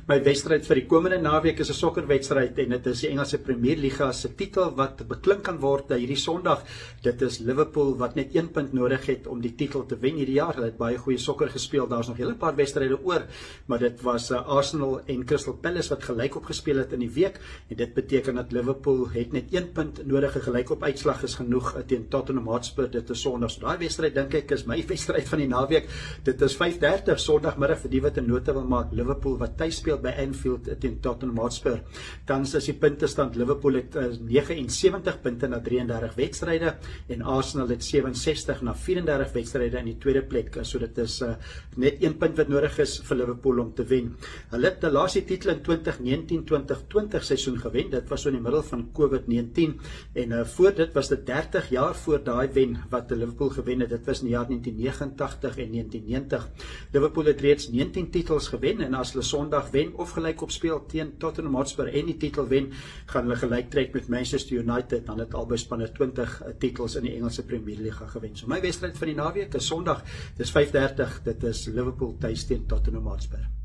My wedstryd vir die komende naweek is 'n sokkerwedstryd en dit is die Engelse Premier Liga se titel wat beklink kan word hierdie Sondag. Dit is Liverpool wat net 1 punt nodig het om die titel te wen hierdie jaar. Hulle het baie goeie sokker gespeel. Daar's nog 'n hele paar wedstryde oor, maar dit was Arsenal en Crystal Palace wat gelyk op gespeel het in die week en dit beteken dat Liverpool het net 1 punt nodig. 'n Gelyk op uitslag is genoeg teen Tottenham Hotspur. Dit is Sondag. So daai wedstryd dink ek is my wedstryd van die naweek. Dit is 5:30 Sondagmiddag vir die wat 'n nota wil maak. Liverpool wat tuis speel by Anfield teen Tottenham Hotspur. Tans is die puntestand Liverpool het 79 punte na 33 wedstryde en Arsenal het 67 na 34 wedstryde in die tweede plek. So dit is net 1 punt wat nodig is vir Liverpool om te wen. Hulle het die laaste titel in 2019-2020 seisoen gewen. Dit was so in die middel van COVID-19 en voor dit was dit 30 jaar voor daai wen wat Liverpool gewen het. Dit was in die jaar 1989 en 1990. Liverpool het reeds 19 titels gewen en as hulle Sondag wen of gelyk op speel teen Tottenham Hotspur en die titel wen, gaan hulle gelyk trek met Manchester United, dan het albei spanne 20 titels in die Engelse Premier Liga gewen. So my wedstryd van die naweek is Sondag, dis 5:30, dit is Liverpool tuis teen Tottenham Hotspur.